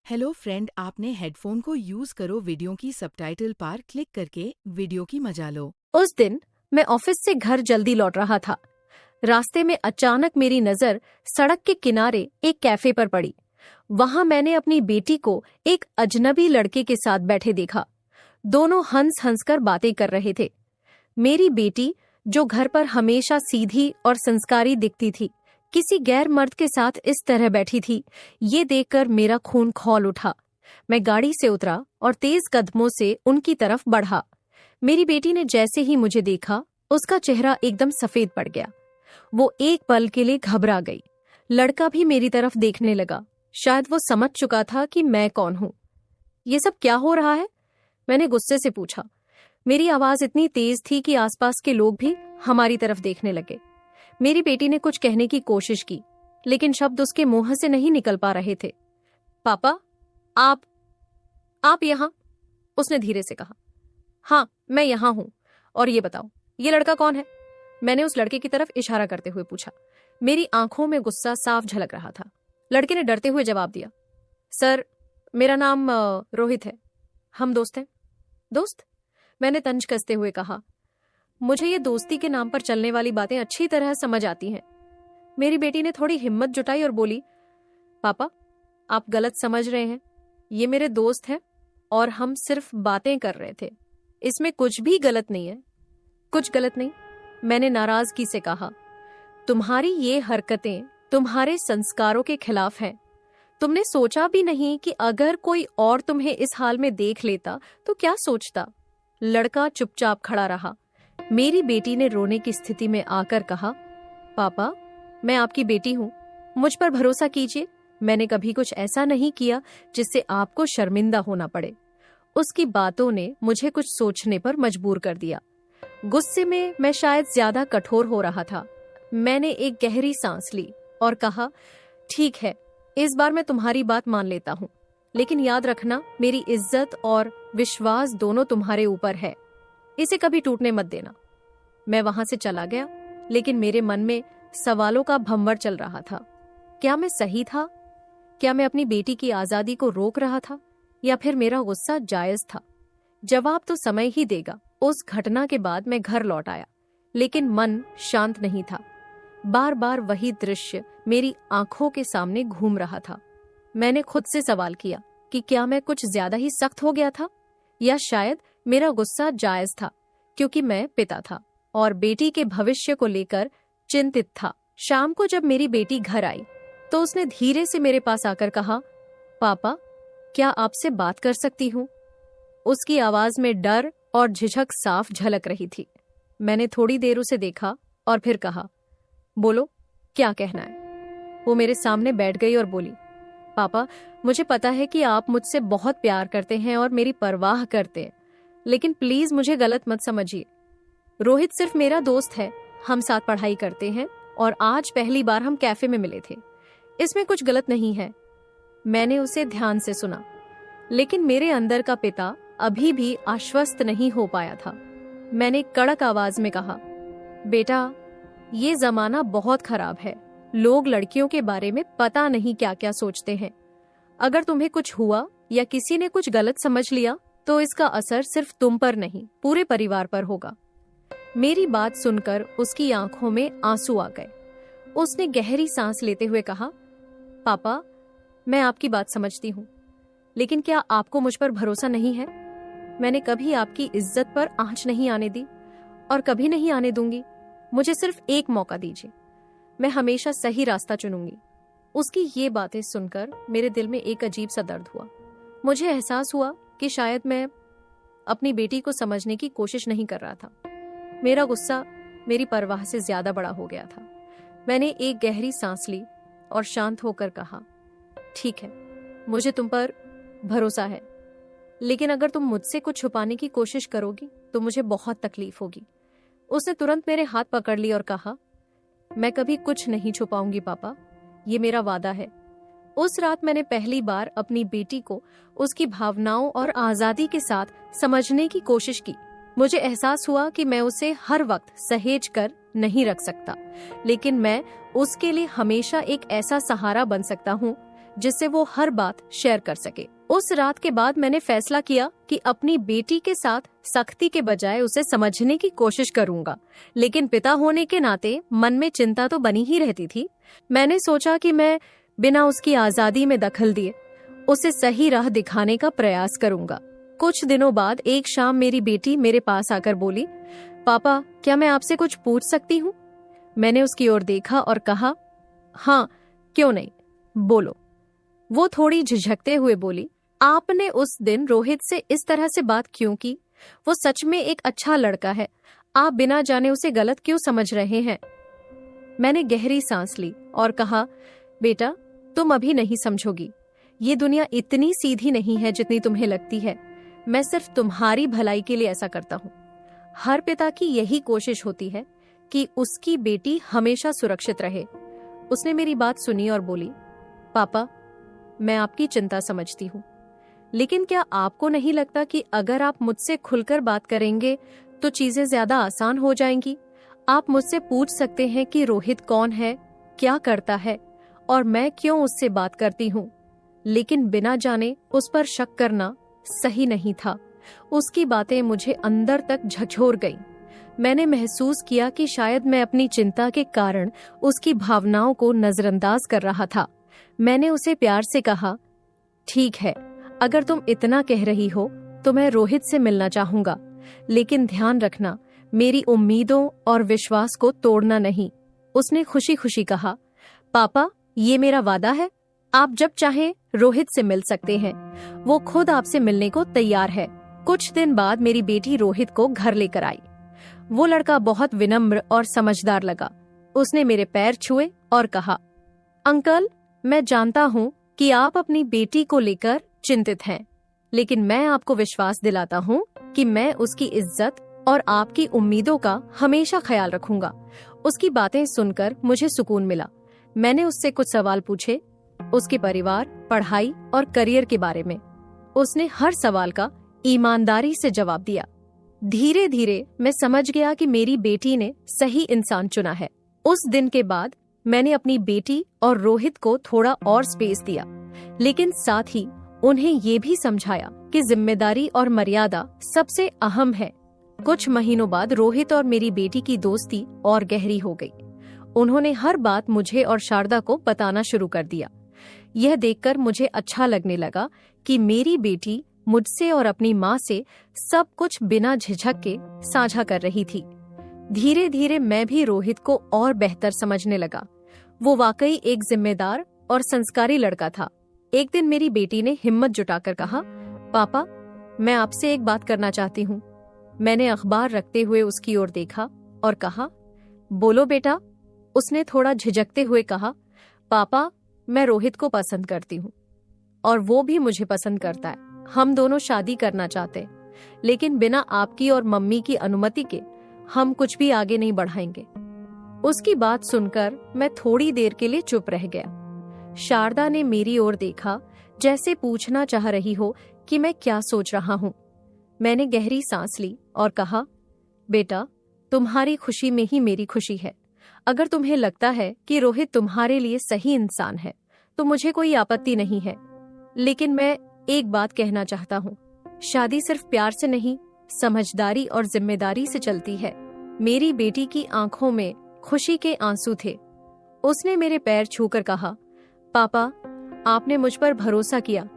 Hello friend, आपने headphone को use करो वीडियो की सबटाइटल पर क्लिक करके वीडियो की मजा लो। उस दिन मैं ऑफिस से घर जल्दी लौट रहा था। रास्ते में अचानक मेरी नजर सड़क के किनारे एक कैफे पर पड़ी। वहां मैंने अपनी बेटी को एक अजनबी लड़के के साथ बैठे देखा। दोनों हंस हंस कर बातें कर रहे थे। मेरी बेटी, जो घर पर हमेशा सीधी और संस्कारी दिखती थी, किसी गैर मर्द के साथ इस तरह बैठी थी। ये देखकर मेरा खून खौल उठा। मैं गाड़ी से उतरा और तेज कदमों से उनकी तरफ बढ़ा। मेरी बेटी ने जैसे ही मुझे देखा, उसका चेहरा एकदम सफेद पड़ गया। वो एक पल के लिए घबरा गई। लड़का भी मेरी तरफ देखने लगा। शायद वो समझ चुका था कि मैं कौन हूं। ये सब क्या हो रहा है? मैंने गुस्से से पूछा। मेरी आवाज इतनी तेज थी कि आसपास के लोग भी हमारी तरफ देखने लगे। मेरी बेटी ने कुछ कहने की कोशिश की, लेकिन शब्द उसके मुंह से नहीं निकल पा रहे थे। पापा, आप यहां? उसने धीरे से कहा। हाँ, मैं यहां हूं। और ये बताओ, ये लड़का कौन है? मैंने उस लड़के की तरफ इशारा करते हुए पूछा। मेरी आंखों में गुस्सा साफ झलक रहा था। लड़के ने डरते हुए जवाब दिया, सर, मेरा नाम रोहित है। हम दोस्त हैं। दोस्त? मैंने तंज कसते हुए कहा। मुझे ये दोस्ती के नाम पर चलने वाली बातें अच्छी तरह समझ आती हैं। मेरी बेटी ने थोड़ी हिम्मत जुटाई और बोली, पापा, आप गलत समझ रहे हैं। ये मेरे दोस्त हैं और हम सिर्फ बातें कर रहे थे। इसमें कुछ भी गलत नहीं है। कुछ गलत नहीं? मैंने नाराजगी से कहा। तुम्हारी ये हरकतें तुम्हारे संस्कारों के खिलाफ हैं। तुमने सोचा भी नहीं कि अगर कोई और तुम्हें इस हाल में देख लेता तो क्या सोचता? लड़का चुपचाप खड़ा रहा। मेरी बेटी ने रोने की स्थिति में आकर कहा, पापा, मैं आपकी बेटी हूं, मुझ पर भरोसा कीजिए। मैंने कभी कुछ ऐसा नहीं किया जिससे आपको शर्मिंदा होना पड़े। उसकी बातों ने मुझे कुछ सोचने पर मजबूर कर दिया। गुस्से में मैं शायद ज्यादा कठोर हो रहा था। मैंने एक गहरी सांस ली और कहा, ठीक है, इस बार मैं तुम्हारी बात मान लेता हूं, लेकिन याद रखना, मेरी इज्जत और विश्वास दोनों तुम्हारे ऊपर है। इसे कभी टूटने मत देना। मैं वहां से चला गया, लेकिन मेरे मन में सवालों का भंवर चल रहा था। क्या मैं सही था? क्या मैं अपनी बेटी की आजादी को रोक रहा था, या फिर मेरा गुस्सा जायज था? जवाब तो समय ही देगा। उस घटना के बाद मैं घर लौट आया, लेकिन मन शांत नहीं था। बार बार वही दृश्य मेरी आंखों के सामने घूम रहा था। मैंने खुद से सवाल किया कि क्या मैं कुछ ज्यादा ही सख्त हो गया था, या शायद मेरा गुस्सा जायज था क्योंकि मैं पिता था और बेटी के भविष्य को लेकर चिंतित था। शाम को जब मेरी बेटी घर आई तो उसने धीरे से मेरे पास आकर कहा, पापा, क्या आपसे बात कर सकती हूँ? उसकी आवाज में डर और झिझक साफ झलक रही थी। मैंने थोड़ी देर उसे देखा और फिर कहा, बोलो, क्या कहना है? वो मेरे सामने बैठ गई और बोली, पापा, मुझे पता है कि आप मुझसे बहुत प्यार करते हैं और मेरी परवाह करते हैं, लेकिन प्लीज मुझे गलत मत समझिए। रोहित सिर्फ मेरा दोस्त है। हम साथ पढ़ाई करते हैं और आज पहली बार हम कैफे में मिले थे। इसमें कुछ गलत नहीं है। मैंने उसे ध्यान से सुना, लेकिन मेरे अंदर का पिता अभी भी आश्वस्त नहीं हो पाया था। मैंने कड़क आवाज में कहा, बेटा, ये जमाना बहुत खराब है। लोग लड़कियों के बारे में पता नहीं क्या क्या सोचते हैं। अगर तुम्हें कुछ हुआ या किसी ने कुछ गलत समझ लिया तो इसका असर सिर्फ तुम पर नहीं, पूरे परिवार पर होगा। मेरी बात सुनकर उसकी आंखों में आंसू आ गए। उसने गहरी सांस लेते हुए कहा, पापा, मैं आपकी बात समझती हूँ, लेकिन क्या आपको मुझ पर भरोसा नहीं है? मैंने कभी आपकी इज्जत पर आंच नहीं आने दी और कभी नहीं आने दूंगी। मुझे सिर्फ एक मौका दीजिए। मैं हमेशा सही रास्ता चुनूंगी। उसकी ये बातें सुनकर मेरे दिल में एक अजीब सा दर्द हुआ। मुझे एहसास हुआ कि शायद मैं अपनी बेटी को समझने की कोशिश नहीं कर रहा था। मेरा गुस्सा मेरी परवाह से ज्यादा बड़ा हो गया था। मैंने एक गहरी सांस ली और शांत होकर कहा, ठीक है, मुझे तुम पर भरोसा है, लेकिन अगर तुम मुझसे कुछ छुपाने की कोशिश करोगी तो मुझे बहुत तकलीफ होगी। उसने तुरंत मेरे हाथ पकड़ ली और कहा, मैं कभी कुछ नहीं छुपाऊंगी पापा, ये मेरा वादा है। उस रात मैंने पहली बार अपनी बेटी को उसकी भावनाओं और आजादी के साथ समझने की कोशिश की। मुझे एहसास हुआ कि मैं उसे हर वक्त सहेज कर नहीं रख सकता, लेकिन मैं उसके लिए हमेशा एक ऐसा सहारा बन सकता हूँ जिससे वो हर बात शेयर कर सके। उस रात के बाद मैंने फैसला किया कि अपनी बेटी के साथ सख्ती के बजाय उसे समझने की कोशिश करूंगा, लेकिन पिता होने के नाते मन में चिंता तो बनी ही रहती थी। मैंने सोचा कि मैं बिना उसकी आजादी में दखल दिए उसे सही राह दिखाने का प्रयास करूंगा। कुछ दिनों बाद एक शाम मेरी बेटी मेरे पास आकर बोली, पापा, क्या मैं आपसे कुछ पूछ सकती हूँ? मैंने उसकी ओर देखा और कहा, हाँ, क्यों नहीं, बोलो। वो थोड़ी झिझकते हुए बोली, आपने उस दिन रोहित से इस तरह से बात क्यों की? वो सच में एक अच्छा लड़का है, आप बिना जाने उसे गलत क्यों समझ रहे हैं? मैंने गहरी सांस ली और कहा, बेटा, तुम अभी नहीं समझोगी। ये दुनिया इतनी सीधी नहीं है जितनी तुम्हें लगती है। मैं सिर्फ तुम्हारी भलाई के लिए ऐसा करता हूँ। हर पिता की यही कोशिश होती है कि उसकी बेटी हमेशा सुरक्षित रहे। उसने मेरी बात सुनी और बोली, पापा, मैं आपकी चिंता समझती हूँ, लेकिन क्या आपको नहीं लगता कि अगर आप मुझसे खुलकर बात करेंगे तो चीजें ज्यादा आसान हो जाएंगी? आप मुझसे पूछ सकते हैं कि रोहित कौन है, क्या करता है और मैं क्यों उससे बात करती हूँ, लेकिन बिना जाने उस पर शक करना सही नहीं था। उसकी बातें मुझे अंदर तक झकझोर गईं। मैंने महसूस किया कि शायद मैं अपनी चिंता के कारण उसकी भावनाओं को नजरअंदाज कर रहा था। मैंने उसे प्यार से कहा, ठीक है, अगर तुम इतना कह रही हो तो मैं रोहित से मिलना चाहूंगा, लेकिन ध्यान रखना, मेरी उम्मीदों और विश्वास को तोड़ना नहीं। उसने खुशी खुशी कहा, पापा, ये मेरा वादा है, आप जब चाहें रोहित से मिल सकते हैं। वो खुद आपसे मिलने को तैयार है। कुछ दिन बाद मेरी बेटी रोहित को घर लेकर आई। वो लड़का बहुत विनम्र और समझदार लगा। उसने मेरे पैर छुए और कहा, अंकल, मैं जानता हूँ कि आप अपनी बेटी को लेकर चिंतित हैं, लेकिन मैं आपको विश्वास दिलाता हूँ कि मैं उसकी इज्जत और आपकी उम्मीदों का हमेशा ख्याल रखूंगा। उसकी बातें सुनकर मुझे सुकून मिला। मैंने उससे कुछ सवाल पूछे, उसके परिवार, पढ़ाई और करियर के बारे में। उसने हर सवाल का ईमानदारी से जवाब दिया। धीरे धीरे मैं समझ गया कि मेरी बेटी ने सही इंसान चुना है। उस दिन के बाद मैंने अपनी बेटी और रोहित को थोड़ा और स्पेस दिया, लेकिन साथ ही उन्हें ये भी समझाया कि जिम्मेदारी और मर्यादा सबसे अहम है। कुछ महीनों बाद रोहित और मेरी बेटी की दोस्ती और गहरी हो गई। उन्होंने हर बात मुझे और शारदा को बताना शुरू कर दिया। यह देखकर मुझे अच्छा लगने लगा कि मेरी बेटी मुझसे और अपनी माँ से सब कुछ बिना झिझक के साझा कर रही थी। धीरे धीरे मैं भी रोहित को और बेहतर समझने लगा। वो वाकई एक जिम्मेदार और संस्कारी लड़का था। एक दिन मेरी बेटी ने हिम्मत जुटाकर कहा, पापा, मैं आपसे एक बात करना चाहती हूँ। मैंने अखबार रखते हुए उसकी ओर देखा और कहा, बोलो बेटा। उसने थोड़ा झिझकते हुए कहा, पापा, मैं रोहित को पसंद करती हूँ और वो भी मुझे पसंद करता है। हम दोनों शादी करना चाहते हैं, लेकिन बिना आपकी और मम्मी की अनुमति के हम कुछ भी आगे नहीं बढ़ाएंगे। उसकी बात सुनकर मैं थोड़ी देर के लिए चुप रह गया। शारदा ने मेरी ओर देखा, जैसे पूछना चाह रही हो कि मैं क्या सोच रहा हूँ। मैंने गहरी सांस ली और कहा, बेटा, तुम्हारी खुशी में ही मेरी खुशी है। अगर तुम्हें लगता है कि रोहित तुम्हारे लिए सही इंसान है तो मुझे कोई आपत्ति नहीं है, लेकिन मैं एक बात कहना चाहता हूँ। शादी सिर्फ प्यार से नहीं, समझदारी और जिम्मेदारी से चलती है। मेरी बेटी की आंखों में खुशी के आंसू थे। उसने मेरे पैर छूकर कहा, पापा, आपने मुझ पर भरोसा किया,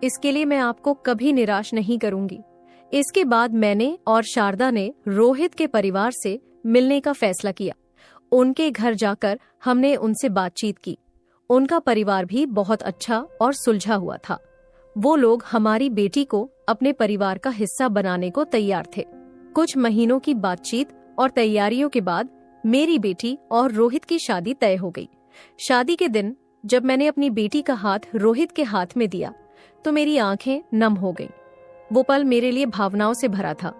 इसके लिए मैं आपको कभी निराश नहीं करूंगी। इसके बाद मैंने और शारदा ने रोहित के परिवार से मिलने का फैसला किया। उनके घर जाकर हमने उनसे बातचीत की। उनका परिवार भी बहुत अच्छा और सुलझा हुआ था। वो लोग हमारी बेटी को अपने परिवार का हिस्सा बनाने को तैयार थे। कुछ महीनों की बातचीत और तैयारियों के बाद मेरी बेटी और रोहित की शादी तय हो गई। शादी के दिन जब मैंने अपनी बेटी का हाथ रोहित के हाथ में दिया तो मेरी आंखें नम हो गईं। वो पल मेरे लिए भावनाओं से भरा था।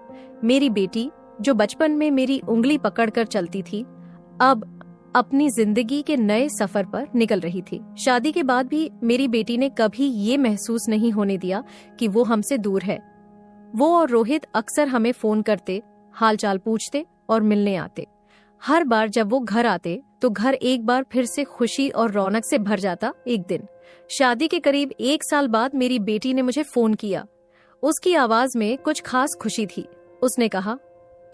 मेरी बेटी, जो बचपन में मेरी उंगली पकड़कर चलती थी, अब अपनी जिंदगी के नए सफर पर निकल रही थी। शादी के बाद भी मेरी बेटी ने कभी ये महसूस नहीं होने दिया कि वो हमसे दूर है। वो और रोहित अक्सर हमें फोन करते, हालचाल पूछते और मिलने आते। हर बार जब वो घर आते तो घर एक बार फिर से खुशी और रौनक से भर जाता। एक दिन शादी के करीब 1 साल बाद मेरी बेटी ने मुझे फोन किया। उसकी आवाज में कुछ खास खुशी थी। उसने कहा,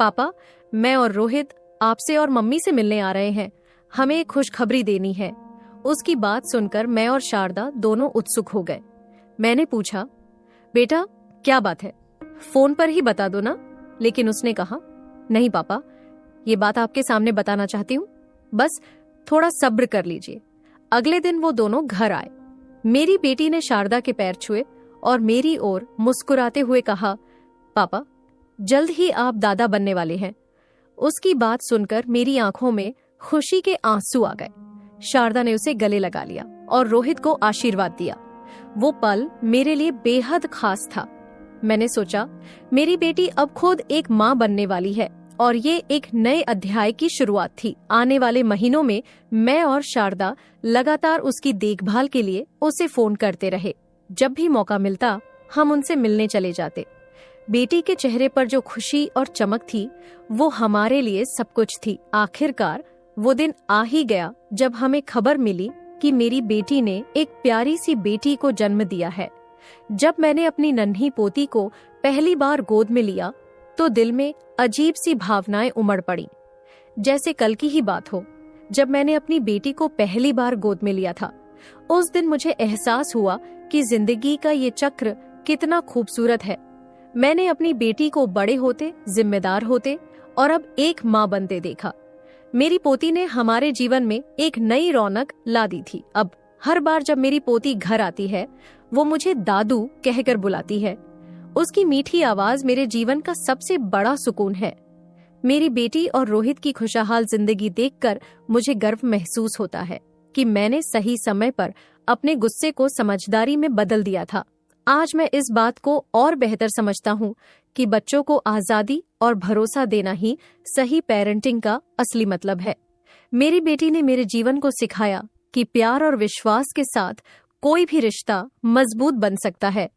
पापा, मैं और रोहित आपसे और मम्मी से मिलने आ रहे हैं, हमें एक खुशखबरी देनी है। उसकी बात सुनकर मैं और शारदा दोनों उत्सुक हो गए। मैंने पूछा, बेटा क्या बात है, फोन पर ही बता दो ना। लेकिन उसने कहा, नहीं पापा, ये बात आपके सामने बताना चाहती हूँ, बस थोड़ा सब्र कर लीजिए। अगले दिन वो दोनों घर आए। मेरी बेटी ने शारदा के पैर छुए और मेरी ओर मुस्कुराते हुए कहा, पापा जल्द ही आप दादा बनने वाले हैं। उसकी बात सुनकर मेरी आंखों में खुशी के आंसू आ गए। शारदा ने उसे गले लगा लिया और रोहित को आशीर्वाद दिया। वो पल मेरे लिए बेहद खास था। मैंने सोचा, मेरी बेटी अब खुद एक माँ बनने वाली है और ये एक नए अध्याय की शुरुआत थी। आने वाले महीनों में मैं और शारदा लगातार उसकी देखभाल के लिए उसे फोन करते रहे। जब भी मौका मिलता हम उनसे मिलने चले जाते। बेटी के चेहरे पर जो खुशी और चमक थी वो हमारे लिए सब कुछ थी। आखिरकार वो दिन आ ही गया जब हमें खबर मिली कि मेरी बेटी ने एक प्यारी सी बेटी को जन्म दिया है। जब मैंने अपनी नन्ही पोती को पहली बार गोद में लिया तो दिल में अजीब सी भावनाएं उमड़ पड़ी, जैसे कल की ही बात हो जब मैंने अपनी बेटी को पहली बार गोद में लिया था। उस दिन मुझे एहसास हुआ कि जिंदगी का ये चक्र कितना खूबसूरत है। मैंने अपनी बेटी को बड़े होते, जिम्मेदार होते और अब एक माँ बनते देखा। मेरी पोती ने हमारे जीवन में एक नई रौनक ला दी थी। अब हर बार जब मेरी पोती घर आती है वो मुझे दादू कहकर बुलाती है। उसकी मीठी आवाज मेरे जीवन का सबसे बड़ा सुकून है। मेरी बेटी और रोहित की खुशहाल जिंदगी देखकर मुझे गर्व महसूस होता है कि मैंने सही समय पर अपने गुस्से को समझदारी में बदल दिया था। आज मैं इस बात को और बेहतर समझता हूँ कि बच्चों को आजादी और भरोसा देना ही सही पेरेंटिंग का असली मतलब है। मेरी बेटी ने मेरे जीवन को सिखाया कि प्यार और विश्वास के साथ कोई भी रिश्ता मजबूत बन सकता है।